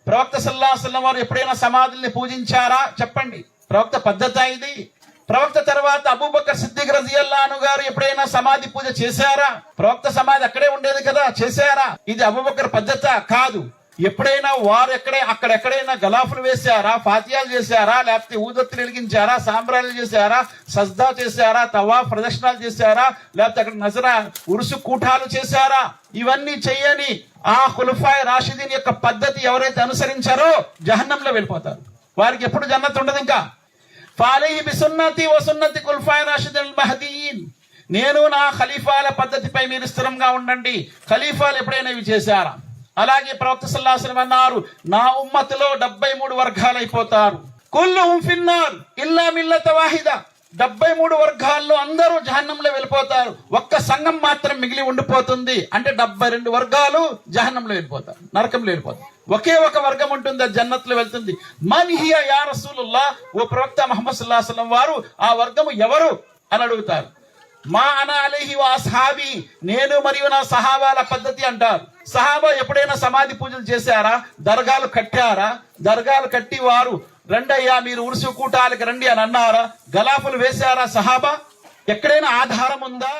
ప్రవక్త సల్లల్లాహు అలైహి వసల్లం వారు ఎప్పుడైనా సమాధుల్ని పూజించారా? చెప్పండి. ప్రవక్త పద్ధత ఇది? ప్రవక్త తర్వాత అబూబకర్ సిద్దిక్ రజియల్లాహు అన్హు గారు ఎప్పుడైనా సమాధి పూజ చేశారా? ప్రవక్త సమాధి అక్కడే ఉండేది కదా, చేశారా? ఇది అబూబకర్ పద్ధత కాదు. ఎప్పుడైనా వారు అక్కడెక్కడైనా గలాఫులు వేశారా, ఫాతియాలు చేశారా, లేకపోతే ఊదత్తులు వెలిగించారా, సాంబ్రాలు చేశారా, సజ్దా చేశారా, తవాఫ్ ప్రదర్శనలు చేశారా, లేకపోతే అక్కడ నజరా ఉరుసు కూటాలు చేశారా? ఇవన్నీ చెయ్యని ఆ ఖులఫాయ్ రాషిదీన్ యొక్క పద్ధతి ఎవరైతే అనుసరించారో జహన్నంలో వెళ్ళిపోతారు. వారికి ఎప్పుడు జన్నత్ ఉండదు. ఇంకా ఫాలైహి బిసున్నతి వ సున్నతి ఖులఫాయ్ రాషిదీన్ మహదీయీన్, నేను నా ఖలీఫాల పద్ధతిపై మీరు స్థిరంగా ఉండండి. ఖలీఫాలు ఎప్పుడైనా ఇవి చేశారా? అలాగే ప్రవక్త సల్లల్లాహు అలైహి వసల్లం అన్నారు, నా ఉమ్మతులో 73 వర్గాలు అయిపోతారు. కుల్లుహుం ఫిన్నార్ ఇల్లా మిల్లత వాహిద, 73 వర్గాల్లో అందరూ జహన్నంలో వెళ్ళిపోతారు. ఒక్క సంఘం మాత్రం మిగిలి ఉండిపోతుంది. అంటే 72 వర్గాలు జహన్నంలో వెళ్ళిపోతారు, నరకంలో వెళ్ళిపోతారు. ఒకే ఒక వర్గం ఉంటుంది, అది జన్నత్లో వెళ్తుంది. మన్ హియ యా రసూలుల్లాహ్, ఓ ప్రవక్త ముహమ్మద్ సల్లల్లాహు అలైహి వసల్లం వారు ఆ వర్గము ఎవరు అని అడుగుతారు. మా అనా అలైహి వా అస్హాబీ, నేను మరియు నా సహాబాల పద్ధతి అంటారు. సహాబా ఎప్పుడైనా సమాధి పూజలు చేశారా? దర్గాలు కట్టారా? దర్గాలు కట్టి వారు రండయ్యా మీరు ఉరుసు కూటాలకి రండి అని అన్నారా? గలాఫులు వేశారా సహాబా? ఎక్కడైనా ఆధారం ఉందా?